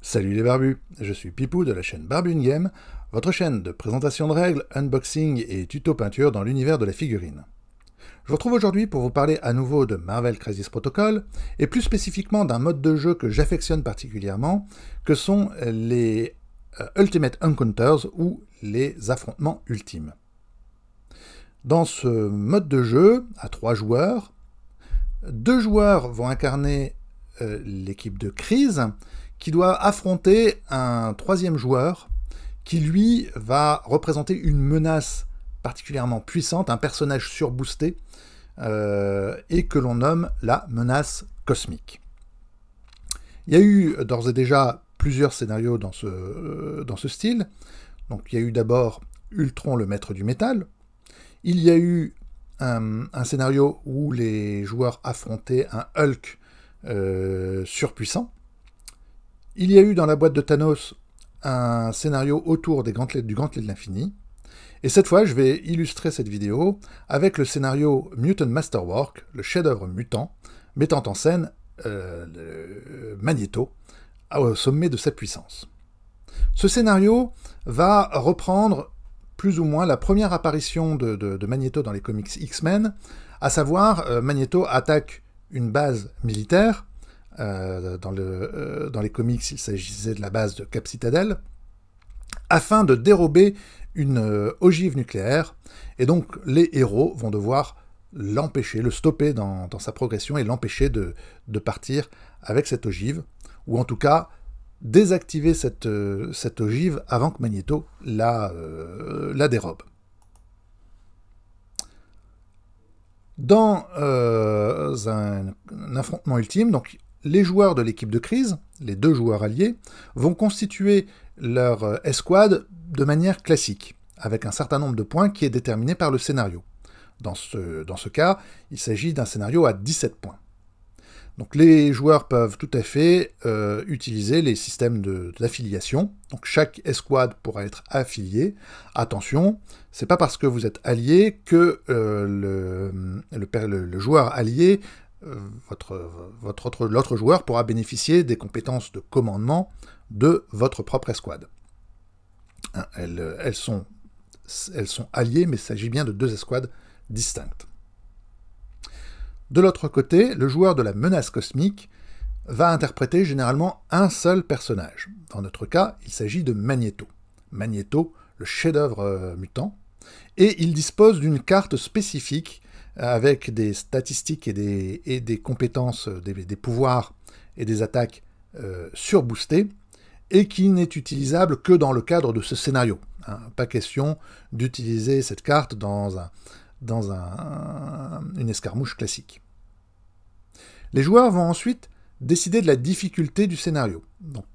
Salut les barbus, je suis Pipou de la chaîne Barbu Game, votre chaîne de présentation de règles, unboxing et tuto peinture dans l'univers de la figurine. Je vous retrouve aujourd'hui pour vous parler à nouveau de Marvel Crisis Protocol, et plus spécifiquement d'un mode de jeu que j'affectionne particulièrement, que sont les Ultimate Encounters ou les affrontements ultimes. Dans ce mode de jeu, à 3 joueurs, 2 joueurs vont incarner l'équipe de crise, qui doit affronter un 3e joueur qui, lui, va représenter une menace particulièrement puissante, un personnage surboosté, et que l'on nomme la menace cosmique. Il y a eu d'ores et déjà plusieurs scénarios dans ce style. Donc il y a eu d'abord Ultron, le maître du métal. Il y a eu un scénario où les joueurs affrontaient un Hulk surpuissant. Il y a eu dans la boîte de Thanos un scénario autour du gantelet de l'infini. Et cette fois, je vais illustrer cette vidéo avec le scénario Mutant Masterwork, le chef-d'œuvre mutant, mettant en scène Magneto au sommet de sa puissance. Ce scénario va reprendre plus ou moins la première apparition de Magneto dans les comics X-Men, à savoir Magneto attaque une base militaire. Dans les comics, il s'agissait de la base de Cap Citadel, afin de dérober une ogive nucléaire, et donc les héros vont devoir l'empêcher, le stopper dans sa progression et l'empêcher de partir avec cette ogive, ou en tout cas désactiver cette ogive avant que Magneto la dérobe. Dans un affrontement ultime, donc les joueurs de l'équipe de crise, les 2 joueurs alliés, vont constituer leur escouade de manière classique, avec un certain nombre de points qui est déterminé par le scénario. Dans ce cas, il s'agit d'un scénario à 17 points. Donc les joueurs peuvent tout à fait utiliser les systèmes d'affiliation. Donc chaque escouade pourra être affiliée. Attention, c'est pas parce que vous êtes allié que le joueur allié, l'autre joueur pourra bénéficier des compétences de commandement de votre propre escouade. Elles sont alliées, mais il s'agit bien de 2 escouades distinctes. De l'autre côté, le joueur de la menace cosmique va interpréter généralement un seul personnage. Dans notre cas, il s'agit de Magneto. Magneto, le chef-d'œuvre mutant, et il dispose d'une carte spécifique avec des statistiques et des compétences, des pouvoirs et des attaques surboostées, et qui n'est utilisable que dans le cadre de ce scénario. Pas question d'utiliser cette carte dans une escarmouche classique. Les joueurs vont ensuite décider de la difficulté du scénario, donc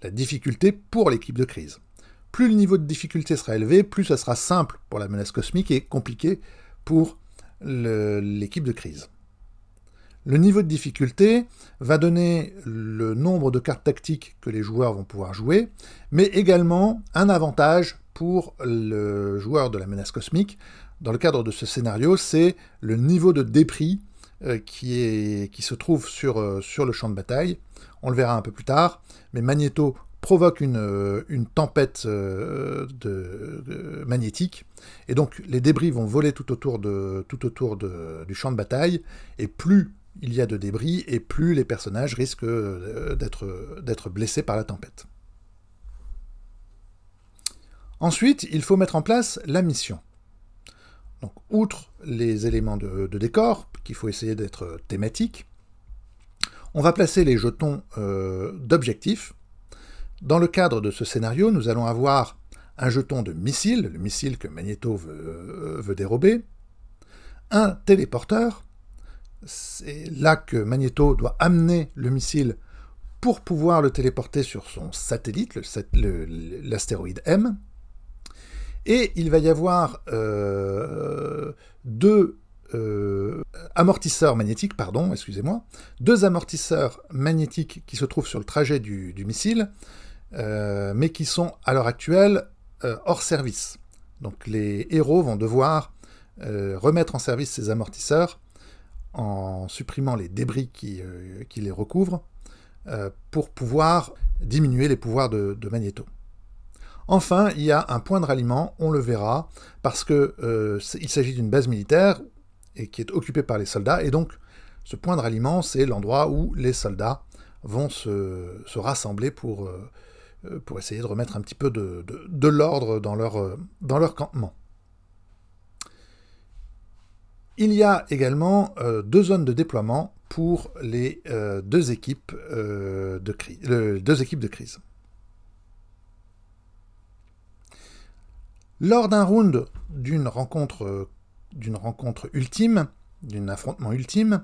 la difficulté pour l'équipe de crise. Plus le niveau de difficulté sera élevé, plus ça sera simple pour la menace cosmique et compliqué pour l'équipe de crise. Le niveau de difficulté va donner le nombre de cartes tactiques que les joueurs vont pouvoir jouer, mais également un avantage pour le joueur de la menace cosmique. Dans le cadre de ce scénario, c'est le niveau de débris qui se trouve sur le champ de bataille. On le verra un peu plus tard, mais Magneto provoque une tempête magnétique, et donc les débris vont voler tout autour du champ de bataille, et plus il y a de débris, et plus les personnages risquent d'être blessés par la tempête. Ensuite, il faut mettre en place la mission. Donc, outre les éléments de décor, qu'il faut essayer d'être thématique, on va placer les jetons d'objectifs. Dans le cadre de ce scénario, nous allons avoir un jeton de missile, le missile que Magneto veut dérober, un téléporteur, c'est là que Magneto doit amener le missile pour pouvoir le téléporter sur son satellite, l'astéroïde M, et il va y avoir 2 amortisseurs magnétiques, deux amortisseurs magnétiques qui se trouvent sur le trajet du missile, mais qui sont à l'heure actuelle hors service. Donc les héros vont devoir remettre en service ces amortisseurs en supprimant les débris qui les recouvrent, pour pouvoir diminuer les pouvoirs de Magneto. Enfin, il y a un point de ralliement, on le verra, parce que il s'agit d'une base militaire et qui est occupée par les soldats, et donc ce point de ralliement, c'est l'endroit où les soldats vont se rassembler pour essayer de remettre un petit peu de l'ordre dans leur campement. Il y a également 2 zones de déploiement pour les 2 équipes de crise. Lors d'un round d'une rencontre ultime, d'un affrontement ultime,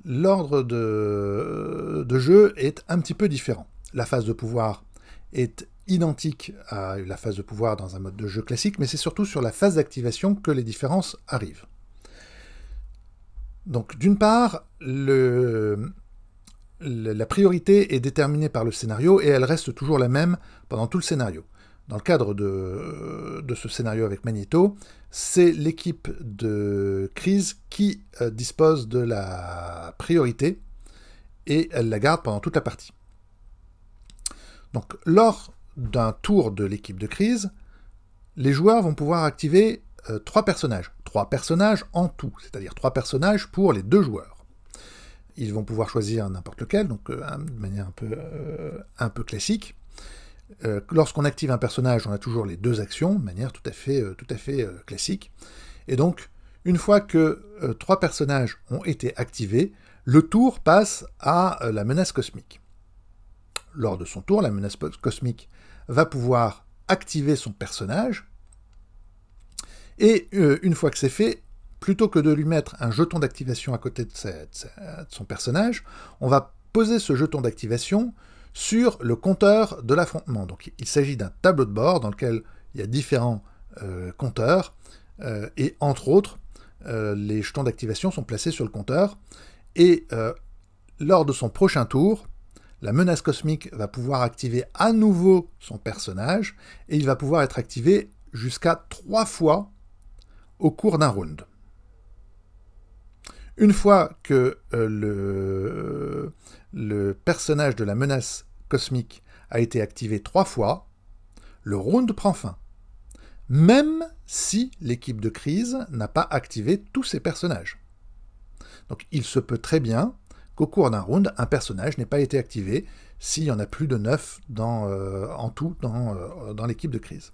l'ordre de jeu est un petit peu différent. La phase de pouvoir est identique à la phase de pouvoir dans un mode de jeu classique, mais c'est surtout sur la phase d'activation que les différences arrivent. Donc, d'une part, la priorité est déterminée par le scénario et elle reste toujours la même pendant tout le scénario. Dans le cadre de ce scénario avec Magneto, c'est l'équipe de crise qui dispose de la priorité et elle la garde pendant toute la partie. Donc, lors d'un tour de l'équipe de crise, les joueurs vont pouvoir activer 3 personnages. 3 personnages en tout, c'est-à-dire 3 personnages pour les 2 joueurs. Ils vont pouvoir choisir n'importe lequel, donc de manière un peu classique. Lorsqu'on active un personnage, on a toujours les 2 actions, de manière tout à fait classique. Et donc, une fois que 3 personnages ont été activés, le tour passe à la menace cosmique. Lors de son tour, la menace cosmique va pouvoir activer son personnage, et une fois que c'est fait, plutôt que de lui mettre un jeton d'activation à côté de son personnage, on va poser ce jeton d'activation sur le compteur de l'affrontement. Donc il s'agit d'un tableau de bord dans lequel il y a différents compteurs, et entre autres, les jetons d'activation sont placés sur le compteur, et lors de son prochain tour, la menace cosmique va pouvoir activer à nouveau son personnage, et il va pouvoir être activé jusqu'à 3 fois au cours d'un round. Une fois que le personnage de la menace cosmique a été activé 3 fois, le round prend fin. Même si l'équipe de crise n'a pas activé tous ses personnages. Donc il se peut très bien qu'au cours d'un round, un personnage n'ait pas été activé s'il y en a plus de 9 en tout dans l'équipe de crise.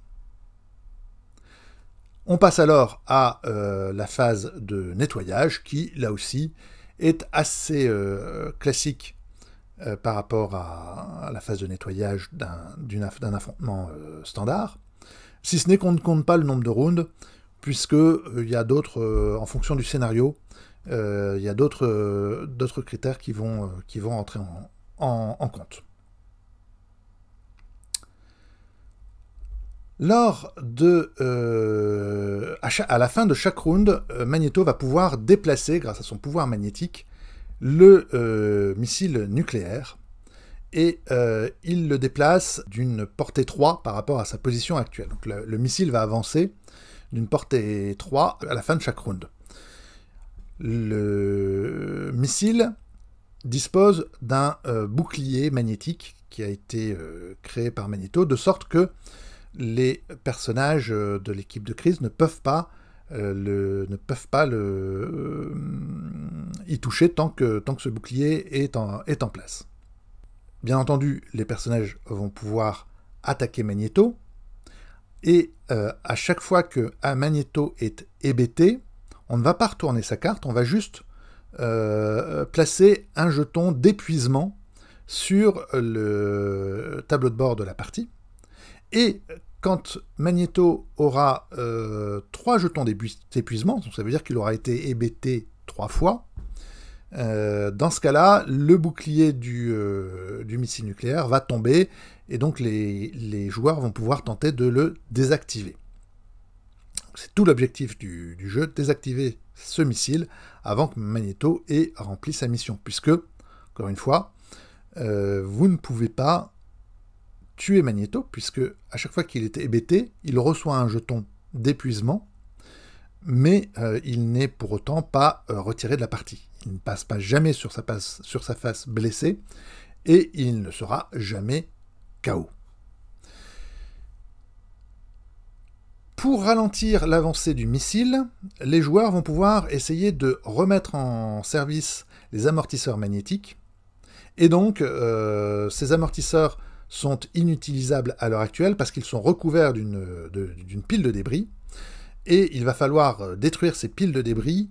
On passe alors à la phase de nettoyage qui, là aussi, est assez classique par rapport à la phase de nettoyage d'un affrontement standard, si ce n'est qu'on ne compte pas le nombre de rounds, puisqu'il y a d'autres, en fonction du scénario, il y a d'autres critères qui vont entrer en compte. À la fin de chaque round, Magneto va pouvoir déplacer, grâce à son pouvoir magnétique, le missile nucléaire, et il le déplace d'une portée 3 par rapport à sa position actuelle. Donc le missile va avancer d'une portée 3 à la fin de chaque round. Le missile dispose d'un bouclier magnétique qui a été créé par Magneto, de sorte que les personnages de l'équipe de crise ne peuvent pas y toucher tant que ce bouclier est en place. Bien entendu, les personnages vont pouvoir attaquer Magneto, et à chaque fois que Magneto est hébété, on ne va pas retourner sa carte, on va juste placer un jeton d'épuisement sur le tableau de bord de la partie, et quand Magneto aura 3 jetons d'épuisement, donc ça veut dire qu'il aura été hébété 3 fois, dans ce cas-là, le bouclier du missile nucléaire va tomber, et donc les joueurs vont pouvoir tenter de le désactiver. C'est tout l'objectif du jeu, désactiver ce missile avant que Magneto ait rempli sa mission, puisque, encore une fois, vous ne pouvez pas tuer Magneto, puisque à chaque fois qu'il est hébété, il reçoit un jeton d'épuisement, mais il n'est pour autant pas retiré de la partie. Il ne passe pas jamais sur sa face blessée, et il ne sera jamais KO. Pour ralentir l'avancée du missile, les joueurs vont pouvoir essayer de remettre en service les amortisseurs magnétiques, et donc ces amortisseurs sont inutilisables à l'heure actuelle parce qu'ils sont recouverts d'une pile de débris, et il va falloir détruire ces piles de débris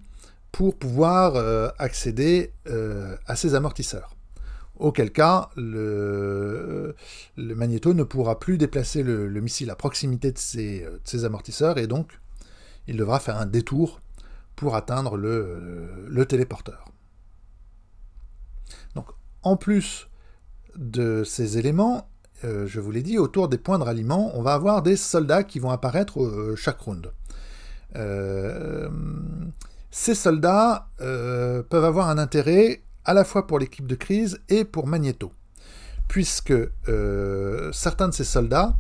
pour pouvoir accéder à ces amortisseurs. Auquel cas, le Magneto ne pourra plus déplacer le missile à proximité de ces amortisseurs, et donc il devra faire un détour pour atteindre le téléporteur. Donc, en plus de ces éléments, je vous l'ai dit, autour des points de ralliement, on va avoir des soldats qui vont apparaître chaque round. Ces soldats peuvent avoir un intérêt à la fois pour l'équipe de crise et pour Magneto, puisque certains de ces soldats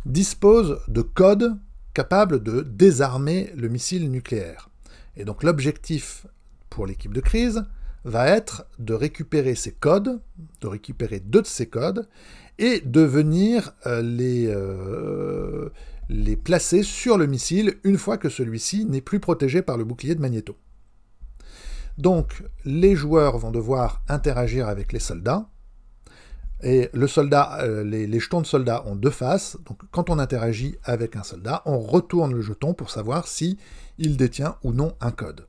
disposent de codes capables de désarmer le missile nucléaire. Et donc l'objectif pour l'équipe de crise va être de récupérer ces codes, de récupérer 2 de ces codes, et de venir les placer sur le missile une fois que celui-ci n'est plus protégé par le bouclier de Magneto. Donc, les joueurs vont devoir interagir avec les soldats, et le soldat, les jetons de soldats ont 2 faces, donc quand on interagit avec un soldat, on retourne le jeton pour savoir si il détient ou non un code.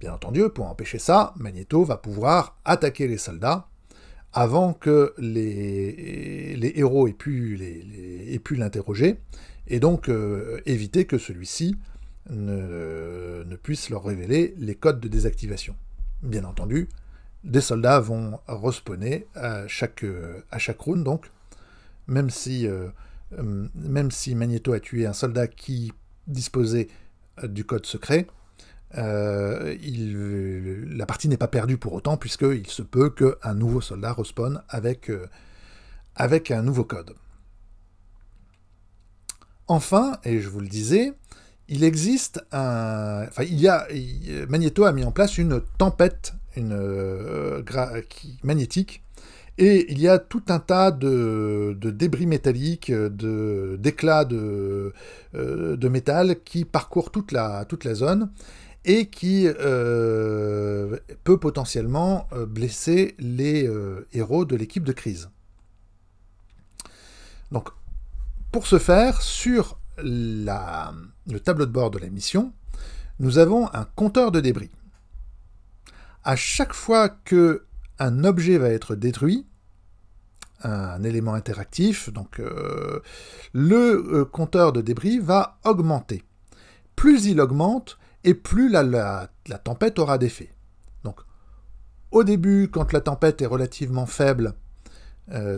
Bien entendu, pour empêcher ça, Magneto va pouvoir attaquer les soldats avant que les héros aient pu l'interroger, et donc éviter que celui-ci ne puisse leur révéler les codes de désactivation. Bien entendu, des soldats vont respawner à chaque round, donc même si Magneto a tué un soldat qui disposait du code secret, la partie n'est pas perdue pour autant, puisqu'il se peut qu'un nouveau soldat respawn avec un nouveau code. Enfin, et je vous le disais, Magneto a mis en place une tempête magnétique, et il y a tout un tas de débris métalliques, d'éclats de métal qui parcourent toute la zone, et qui peut potentiellement blesser les héros de l'équipe de crise. Donc, pour ce faire, sur le tableau de bord de la mission, nous avons un compteur de débris. À chaque fois qu'un objet va être détruit, un élément interactif, donc le compteur de débris va augmenter. Plus il augmente, et plus la tempête aura d'effet. Donc, au début, quand la tempête est relativement faible,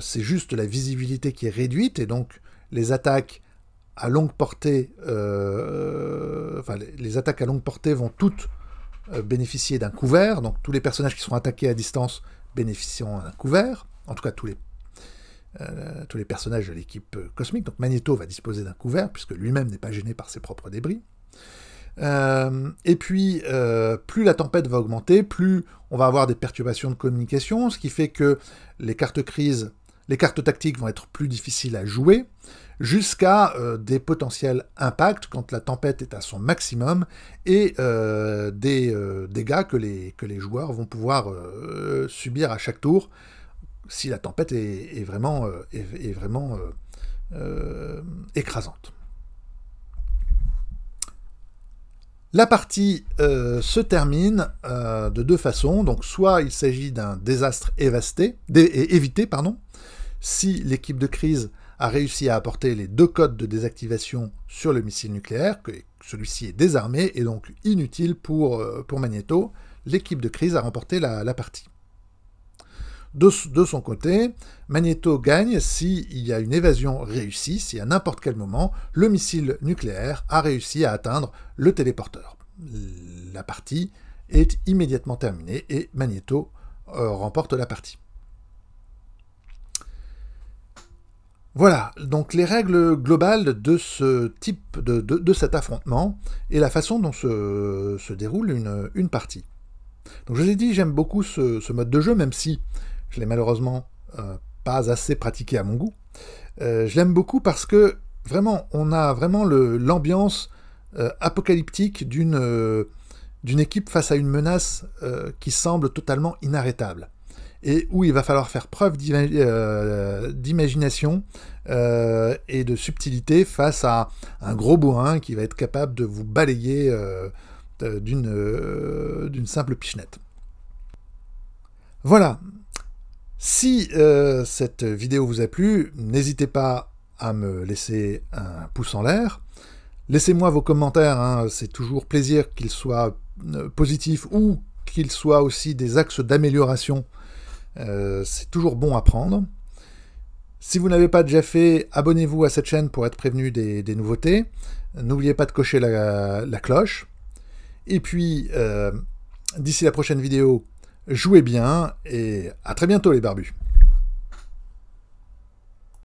c'est juste la visibilité qui est réduite, et donc les attaques à longue portée, les attaques à longue portée vont toutes bénéficier d'un couvert, donc tous les personnages qui sont attaqués à distance bénéficieront d'un couvert, en tout cas tous les personnages de l'équipe cosmique. Donc Magneto va disposer d'un couvert, puisque lui-même n'est pas gêné par ses propres débris. Et puis, plus la tempête va augmenter, plus on va avoir des perturbations de communication, ce qui fait que les cartes tactiques vont être plus difficiles à jouer, jusqu'à des potentiels impacts quand la tempête est à son maximum, et des dégâts que les joueurs vont pouvoir subir à chaque tour, si la tempête est vraiment écrasante. La partie se termine de 2 façons. Donc, soit il s'agit d'un désastre évité, si l'équipe de crise a réussi à apporter les 2 codes de désactivation sur le missile nucléaire, que celui-ci est désarmé et donc inutile pour Magneto. L'équipe de crise a remporté la partie. De son côté, Magneto gagne s'il y a une évasion réussie, si à n'importe quel moment, le missile nucléaire a réussi à atteindre le téléporteur. La partie est immédiatement terminée et Magneto remporte la partie. Voilà, donc les règles globales de ce type de cet affrontement et la façon dont se déroule une partie. Donc je vous ai dit, j'aime beaucoup ce mode de jeu, même si Je l'ai malheureusement pas assez pratiqué à mon goût. Je l'aime beaucoup parce que vraiment, on a vraiment l'ambiance apocalyptique d'une équipe face à une menace qui semble totalement inarrêtable et où il va falloir faire preuve d'imagination et de subtilité face à un gros bourrin qui va être capable de vous balayer d'une simple pichenette. Voilà. Si cette vidéo vous a plu, n'hésitez pas à me laisser un pouce en l'air. Laissez-moi vos commentaires, hein, c'est toujours plaisir qu'ils soient positifs ou qu'ils soient aussi des axes d'amélioration. C'est toujours bon à prendre. Si vous n'avez pas déjà fait, abonnez-vous à cette chaîne pour être prévenu des nouveautés. N'oubliez pas de cocher la cloche. Et puis, d'ici la prochaine vidéo, jouez bien et à très bientôt les barbus.